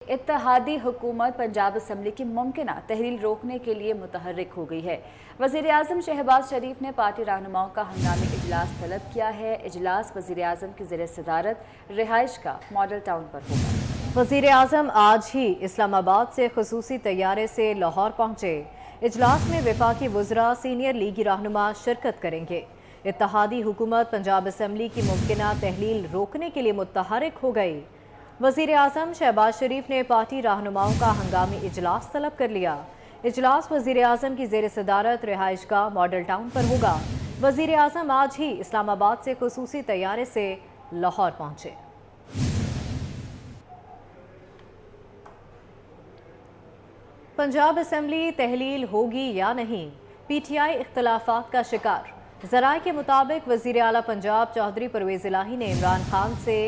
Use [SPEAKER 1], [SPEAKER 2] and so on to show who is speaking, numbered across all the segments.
[SPEAKER 1] इत्तेहादी हुकूमत पंजाब असम्बली की मुमकिना तहरील रोकने के लिए मुतहर्रिक हो गई है। वज़ीर आज़म शहबाज शरीफ ने पार्टी रहनुमाओं का हंगामी इजलास तलब किया है। इजलास वज़ीर आज़म की ज़ेर सदारत रिहाइश का मॉडल टाउन पर होगा।
[SPEAKER 2] वज़ीर आज़म आज ही इस्लामाबाद से खुसूसी तैयारे से लाहौर पहुंचे। इजलास में वफाकी वज़रा सीनियर लीगी रहनुमा शिरकत करेंगे। इत्तेहादी हुकूमत पंजाब असम्बली की मुमकिना तहलील रोकने के लिए मुतहर्रिक हो गई। वज़ीर आज़म शहबाज शरीफ ने पार्टी रहनुमाओं का हंगामी इजलास तलब कर लिया। इजलास वज़ीर आज़म की ज़ेर सदारत रिहाइश का मॉडल टाउन पर होगा। वज़ीर आज़म आज ही इस्लामाबाद से खुसूसी तैयारे से लाहौर पहुंचे। पंजाब असम्बली तहलील होगी या नहीं, PTI इख्तलाफात का शिकार। ज़राए के मुताबिक वज़ीर आला पंजाब चौधरी परवेज़ इलाही ने इमरान खान से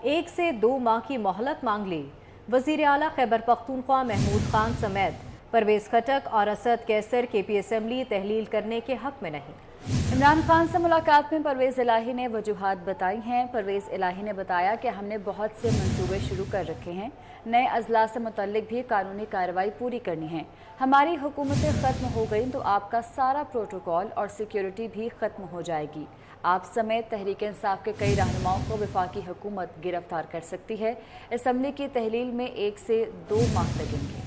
[SPEAKER 2] 1 से 2 माह की मोहलत मांग ली। वज़ीर आला खैबर पख्तूनख्वा महमूद खान समेत परवेज़ खटक और असद कैसर KP असम्बली तहलील करने के हक में नहीं।
[SPEAKER 1] इमरान खान से मुलाकात में परवेज़ इलाही ने वजूहात बताई हैं। परवेज़ इलाही ने बताया कि हमने बहुत से मंसूबे शुरू कर रखे हैं, नए अजला से मुतल्लिक भी कानूनी कार्रवाई पूरी करनी है। हमारी हुकूमतें ख़त्म हो गई तो आपका सारा प्रोटोकॉल और सिक्योरिटी भी ख़त्म हो जाएगी। आप समेत तहरीक इंसाफ के कई रहनुमाओं को वफाकी हुकूमत गिरफ्तार कर सकती है। असम्बली की तहलील में 1 से 2 माह लगेंगे।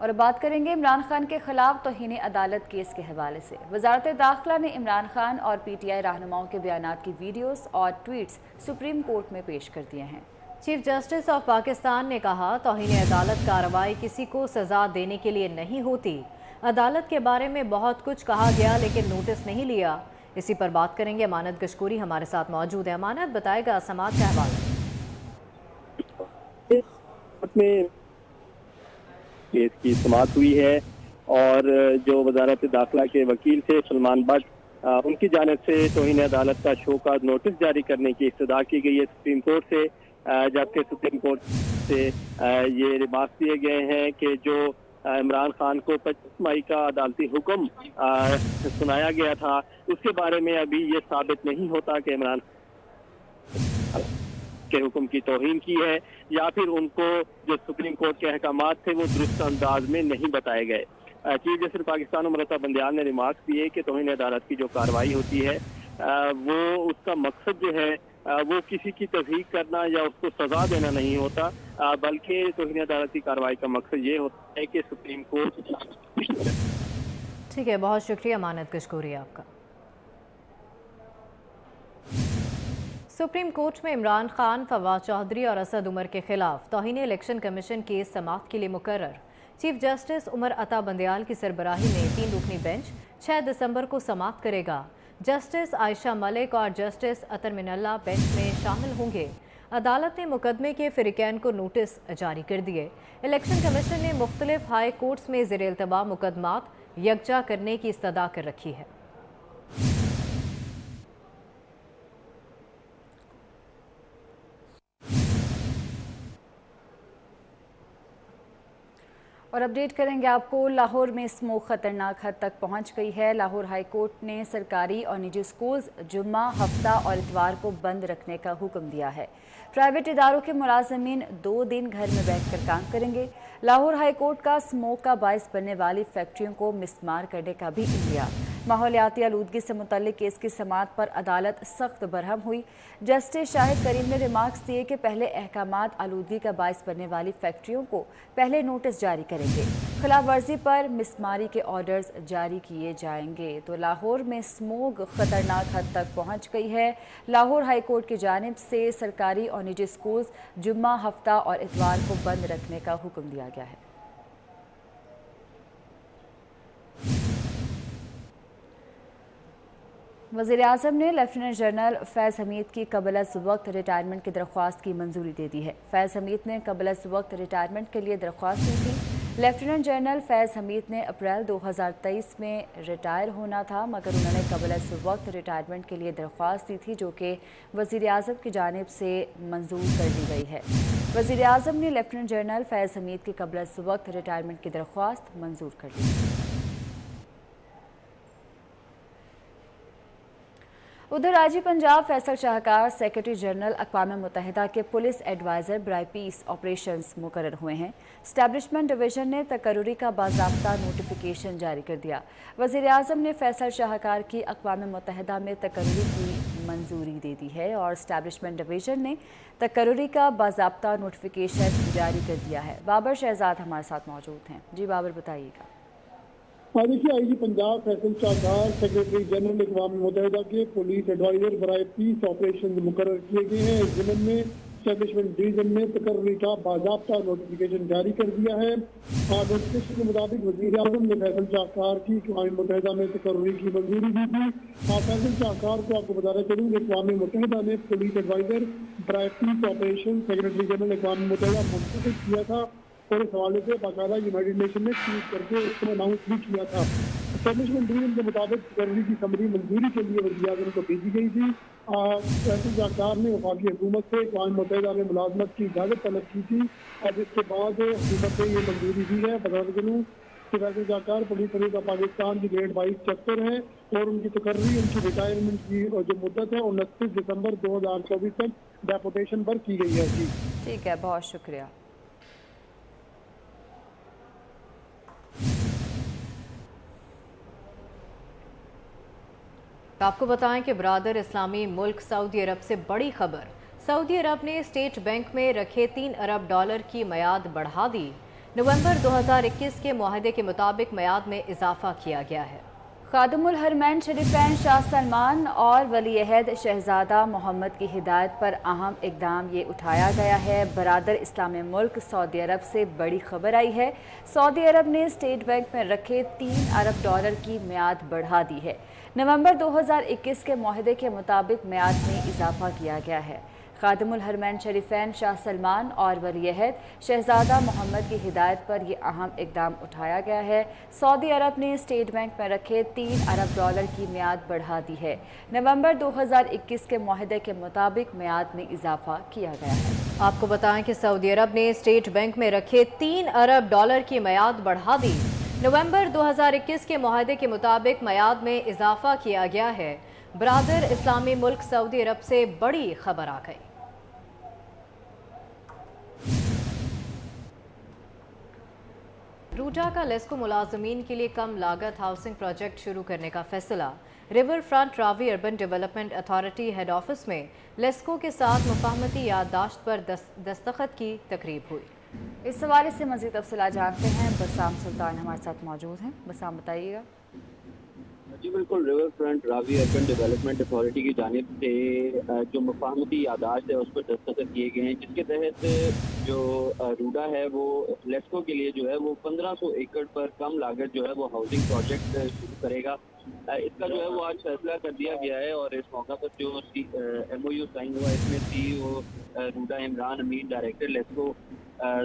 [SPEAKER 1] और बात करेंगे इमरान खान के खिलाफ तौहीन अदालत केस के हवाले से। वजारत दाखिला ने इमरान खान और PTI रहनुमाओं के बयानात की वीडियोस और ट्वीट्स सुप्रीम कोर्ट में पेश कर दिए हैं।
[SPEAKER 2] चीफ जस्टिस ऑफ पाकिस्तान ने कहा, तौहीन अदालत कार्रवाई किसी को सजा देने के लिए नहीं होती। अदालत के बारे में बहुत कुछ कहा गया लेकिन नोटिस नहीं लिया। इसी पर बात करेंगे। अमानत गशकोरी हमारे साथ मौजूद है। अमानत, बताएगा समात का हवाला।
[SPEAKER 3] केस की समाअत हुई है और जो वजारत दाखिला के वकील थे सलमान भट्ट, उनकी जानिब से तौहीन अदालत का शोकाज नोटिस जारी करने की इस्तदा की गई है सुप्रीम कोर्ट से। जबकि सुप्रीम कोर्ट से ये रिमार्क दिए गए हैं कि जो इमरान खान को 25 मई का अदालती हुक्म सुनाया गया था, उसके बारे में अभी ये साबित नहीं होता कि इमरान के हुक्म की तौहीन की है या फिर उनको जो सुप्रीम कोर्ट के अहकामात थे वो दुरुस्त अंदाज में नहीं बताए गए। चीफ जस्टिस पाकिस्तान उमरता बंदियाल ने रिमार्क्स दिए कि तौहीन अदालत की जो कार्रवाई होती है वो उसका मकसद जो है वो किसी की तस्दीक करना या उसको सजा देना नहीं होता, बल्कि तौहीन अदालत की कार्रवाई का मकसद ये होता है कि सुप्रीम कोर्ट।
[SPEAKER 2] ठीक है, बहुत शुक्रिया अमानत गशकोरी आपका। सुप्रीम कोर्ट में इमरान खान, फवाद चौधरी और असद उमर के खिलाफ तौहीन इलेक्शन कमीशन केस समाअत के लिए मुकर्रर। चीफ जस्टिस उमर अता बंदियाल की सरबराही में 3 रुकनी बेंच 6 दिसंबर को समाअत करेगा। जस्टिस आयशा मलिक और जस्टिस अतर मिनल्ला बेंच में शामिल होंगे। अदालत ने मुकदमे के फ़रीक़ैन को नोटिस जारी कर दिए। इलेक्शन कमीशन ने मुख्तलिफ हाई कोर्ट्स में ज़ेर इल्तवा मुकदमात यकजा करने की इस्तदा कर रखी है।
[SPEAKER 1] और अपडेट करेंगे आपको। लाहौर में स्मोक खतरनाक हद तक पहुंच गई है। लाहौर हाई कोर्ट ने सरकारी और निजी स्कूल्स जुम्मा, हफ्ता और इतवार को बंद रखने का हुक्म दिया है। प्राइवेट इदारों के मुलाजमीन 2 दिन घर में बैठकर काम करेंगे। लाहौर हाई कोर्ट का स्मोक का बायस बनने वाली फैक्ट्रियों को मिस्मार करने का भी इंदिया। माहौलियाती आलूदगी से मुतल्लिक केस की समाअत पर अदालत सख्त बरहम हुई। जस्टिस शाहिद करीम ने रिमार्क्स दिए कि पहले अहकामात आलूदगी का बायस बनने वाली फैक्ट्रियों को पहले नोटिस जारी करेंगे, खिलाफ वर्जी पर मिसमारी के ऑर्डर्स जारी किए जाएंगे। तो लाहौर में स्मोक खतरनाक हद तक पहुंच गई है। लाहौर हाई कोर्ट की जानिब से सरकारी और निजी स्कूल्स जुम्मा, हफ्ता और इतवार को बंद रखने का हुक्म दिया गया है। वज़ीर आज़म ने लेफ्टिनेंट जनरल फैज़ हमीद की कबल अज़ वक्त रिटायरमेंट की दरख्वास्त की मंजूरी दे दी है। फैज़ हमीद ने कबल अज़ वक्त रिटायरमेंट के लिए दरख्वास्त दी थी। लेफ्टिनेंट जनरल फैज़ हमीद ने अप्रैल 2023 में रिटायर होना था, मगर उन्होंने कबल अज़ वक्त रिटायरमेंट के लिए दरख्वास्त दी थी, जो कि वज़ीर आज़म की जानिब से मंजूर कर दी गई है। वज़ीर आज़म ने लेफ्टिनेंट जनरल फैज़ हमीद की कबल अज़ वक्त रिटायरमेंट की दरख्वास्त मंजूर कर ली। उधर IG Punjab Faisal Shahkar secretary general अक़वाम मुत्तहिदा के पुलिस एडवाइज़र बराए पीस ऑपरेशंस मुकर्रर हुए हैं। स्टैब्लिशमेंट डिवीज़न ने तकर्रुरी का बाज़ाब्ता नोटिफिकेशन जारी कर दिया। वज़ीर आज़म ने फैसल शाहकार की अक़वाम मुत्तहिदा में तकर्रुरी की मंजूरी दे दी है और स्टैब्लिशमेंट डिवीज़न ने तकर्रुरी का बाज़ाब्ता नोटिफिकेशन जारी कर दिया है। बाबर शहजाद हमारे साथ मौजूद हैं। जी बाबर, बताइएगा।
[SPEAKER 4] देखिए, IG Punjab Faisal Shahkar secretary general अक़वाम मुत्तहिदा के पुलिस एडवाइजर बराए पीस ऑपरेशन मुकर्रर किए गए हैं। इस ज़िम्न में स्टैब्लिशमेंट डिवीजन ने तकर्रुरी का बाज़ाब्ता नोटिफिकेशन जारी कर दिया है। नोटिफिकेशन के मुताबिक वज़ीर आज़म ने फैसल शाहकार की अक़वाम मुत्तहिदा में तकर्रुरी की मंजूरी दी थी। फैसल शाहकार को आपको बताना चलूँ कि अक़वाम मुत्तहिदा ने पुलिस एडवाइजर बराए पीस ऑपरेशन सेक्रेटरी जनरल अक़वाम मुत्तहिदा मुंतखब किया था और इस हवाले से बाकायदा यूनाइटेड नेशन ने ट्वीट करके उसको अनाउंस भी किया था। एस्टेब्लिशमेंट डिवीजन के मुताबिक तकर्रुरी की समरी मंजूरी के लिए वज़ीर आज़म को भेजी गई थी। फैसल शाहकार ने वफाकी हुकूमत से अक़वाम मुत्तहिदा में मुलाजमत की इजाज़त तलब की थी और जिसके बाद हुकूमत ने ये मंजूरी दी है। बताते चलूँ कि फैसल शाहकार पुलिस तरीका पाकिस्तान की ग्रेड 2274 हैं और उनकी तकर्रुरी, उनकी रिटायरमेंट की जो मुद्दत है 29 दिसंबर 2024 तक डेपुटेशन पर की गई है। जी
[SPEAKER 1] ठीक है, बहुत शुक्रिया।
[SPEAKER 2] आपको बताएं कि बरादर इस्लामी मुल्क सऊदी अरब से बड़ी खबर। सऊदी अरब ने स्टेट बैंक में रखे 3 अरब डॉलर की मियाद बढ़ा दी। नवंबर 2021 के मुआहदे के मुताबिक मियाद में इजाफा किया गया है।
[SPEAKER 1] खादिमुल हरमैन शरीफैन शाह सलमान और वली अहद शहजादा मोहम्मद की हिदायत पर अहम इकदाम ये उठाया गया है। बरादर इस्लामी मुल्क सऊदी अरब से बड़ी खबर आई है। सऊदी अरब ने स्टेट बैंक में रखे 3 अरब डॉलर की मियाद बढ़ा दी है। नवंबर 2021 के मुआहदे के मुताबिक मियाद में इजाफा किया गया है। खादिमुल हरमैन शरीफैन शाह सलमान और वली अहद शहजादा मोहम्मद की हिदायत पर यह अहम इकदाम उठाया गया है। सऊदी अरब ने स्टेट बैंक में रखे 3 अरब डॉलर की मियाद बढ़ा दी है। नवंबर 2021 के मुआहदे के मुताबिक मियाद में इजाफा किया गया है।
[SPEAKER 2] आपको बताएं कि सऊदी अरब ने स्टेट बैंक में रखे 3 अरब डॉलर की मियाद बढ़ा दी। नवंबर 2021 के मुआहदे के मुताबिक मियाद में इजाफा किया गया है। बरादर इस्लामी मुल्क सऊदी अरब से बड़ी खबर आ गई। रूडा का लेस्को मुलाजमीन के लिए कम लागत हाउसिंग प्रोजेक्ट शुरू करने का फैसला। River front Ravi urban development authority head office में लेस्को के साथ मुफाहमती याददाश्त पर दस्तखत की तकरीब हुई।
[SPEAKER 1] इस हवाले से मज़ीद तफसीलात जानते हैं। बसाम सुल्तान हमारे साथ मौजूद हैं। बसाम, बताइएगा।
[SPEAKER 3] जी बिल्कुल, river front Ravi urban development authority की जानिब से जो मुफाहमती यादाश्त है उस पर दस्तखत किए गए हैं, जिसके तहत जो रूडा है वो लेस्को के लिए जो है वो 1500 एकड़ पर कम लागत जो है वो हाउसिंग प्रोजेक्ट शुरू करेगा। इसका जो है वो आज फैसला कर दिया गया है और इस मौका पर जो MOU साइन हुआ, इसमें CEO रूडा इमरान अमीन, डायरेक्टर लेस्को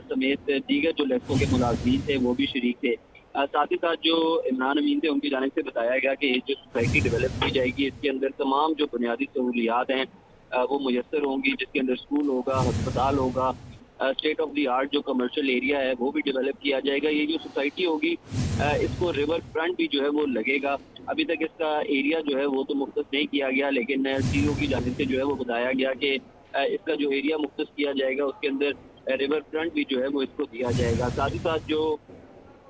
[SPEAKER 3] समेत दीगर जो लेस्को के मुलाजमीन थे वो भी शरीक थे। साथ ही साथ जो इमरान अमीन थे उनकी जानिब से बताया गया कि जो सोसाइटी डेवलप की जाएगी इसके अंदर तमाम जो बुनियादी सहूलियात हैं वो मुयस्सर होंगी, जिसके अंदर स्कूल होगा, अस्पताल होगा, स्टेट ऑफ द आर्ट जो कमर्शियल एरिया है वो भी डेवलप किया जाएगा। ये जो सोसाइटी होगी इसको रिवर फ्रंट भी जो है वो लगेगा। अभी तक इसका एरिया जो है वो तो मुख्तस नहीं किया गया, लेकिन CEO की जानिब से जो है वो बताया गया कि इसका जो एरिया मुख्तस किया जाएगा उसके अंदर रिवर फ्रंट भी जो है वो इसको दिया जाएगा। साथ ही साथ जो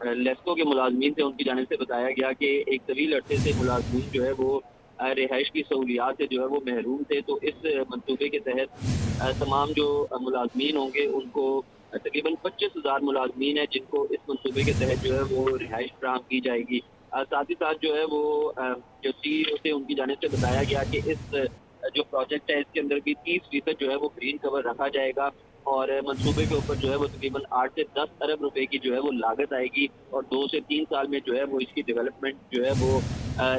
[SPEAKER 3] लेस्को के मुलाजमीन थे उनकी जानिब से बताया गया कि एक तवील अरसे से मुलाजमीन जो है वो रिहाइश की सहूलियात से जो है वो महरूम थे। तो इस मंसूबे के तहत तमाम जो मुलाजमीन होंगे उनको तकरीबन 25,000 मुलाजमीन है जिनको इस मंसूबे के तहत जो है वो रिहाइश फराहम की जाएगी। साथ ही साथ जो है वो जो CEO थे उनकी जानिब से बताया गया कि इस जो प्रोजेक्ट है इसके अंदर भी 30% जो है वो ग्रीन कवर रखा जाएगा और मंसूबे के ऊपर जो है वो तकरीबन 8 से 10 अरब रुपए की जो है वो लागत आएगी और 2 से 3 साल में जो है वो इसकी डेवलपमेंट जो है वो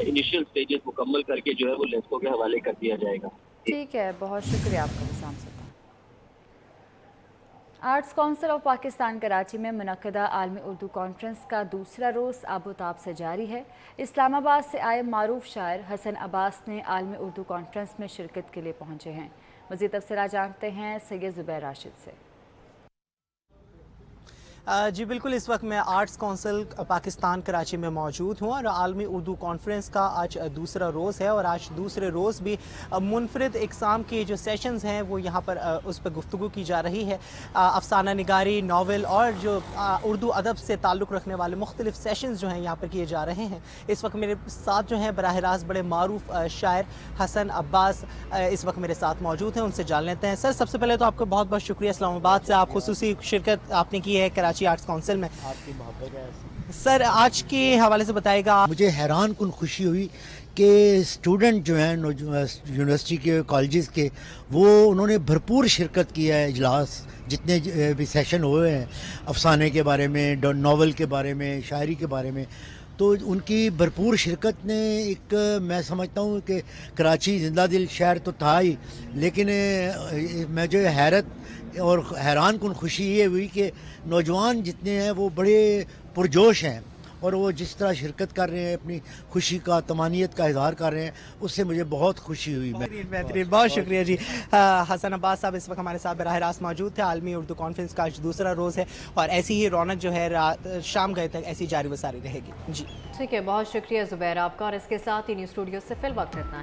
[SPEAKER 3] इनिशियल स्टेजेस मुकम्मल करके जो है वो लेस्को के हवाले कर दिया जाएगा।
[SPEAKER 1] ठीक है, बहुत शुक्रिया आपका Bassam Sultan. Arts council of Pakistan Karachi में मुनक्कदा आलमी उर्दू कॉन्फ्रेंस का दूसरा रोज़ आबोताब से जारी है। इस्लामाबाद से आए मारूफ शायर हसन अब्बास ने आलमी उर्दू कॉन्फ्रेंस में शिरकत के लिए पहुँचे हैं। मज़ीद तफसीलात जानते हैं सैयद ज़ुबैर राशिद से।
[SPEAKER 5] جی بالکل، اس وقت میں آرٹس کونسل پاکستان کراچی میں موجود ہوں اور عالمی اردو کانفرنس کا آج دوسرا روز ہے اور آج دوسرے روز بھی منفرد اقسام کے جو سیشنز ہیں وہ یہاں پر اس پہ گفتگو کی جا رہی ہے. افسانہ نگاری، ناول اور جو اردو ادب سے تعلق رکھنے والے مختلف سیشنز جو ہیں یہاں پر کیے جا رہے ہیں. اس وقت میرے ساتھ جو ہیں براہ راست بڑے معروف شاعر حسن عباس اس وقت میرے ساتھ موجود ہیں، ان سے جان لیتے ہیں. سر سب سے پہلے تو آپ کا بہت بہت شکریہ، اسلام آباد سے آپ خصوصی شرکت آپ نے کی ہے کراچی آرٹس کونسل میں.
[SPEAKER 6] آپ کی محبت ہے.
[SPEAKER 5] سر آج کے حوالے سے بتائے گا.
[SPEAKER 6] مجھے حیران کن خوشی ہوئی کہ اسٹوڈنٹ جو ہیں یونیورسٹی کے کالجز کے وہ انہوں نے بھرپور شرکت کی ہے. اجلاس جتنے بھی سیشن ہوئے ہیں افسانے کے بارے میں، ناول کے بارے میں، شاعری کے بارے میں، تو ان کی بھرپور شرکت نے ایک میں سمجھتا ہوں کہ کراچی زندہ دل شہر تو تھا ہی، لیکن میں جو حیرت اور حیران کن خوشی یہ ہوئی کہ نوجوان جتنے ہیں وہ بڑے پرجوش ہیں اور وہ جس طرح شرکت کر رہے ہیں، اپنی خوشی کا، تمانیت کا اظہار کر رہے ہیں، اس سے مجھے بہت خوشی ہوئی.
[SPEAKER 5] بہترین، بہت شکریہ جی. حسن عباس صاحب اس وقت ہمارے ساتھ براہ راست موجود تھے. عالمی اردو کانفرنس کا آج دوسرا روز ہے اور ایسی ہی رونق جو ہے شام گئے تک ایسی جاری و ساری رہے گی. جی
[SPEAKER 2] ٹھیک ہے، بہت شکریہ زبیر آپ کا. اور اس کے ساتھ ہی نیوز اسٹوڈیو سے فی الوقت اتنا.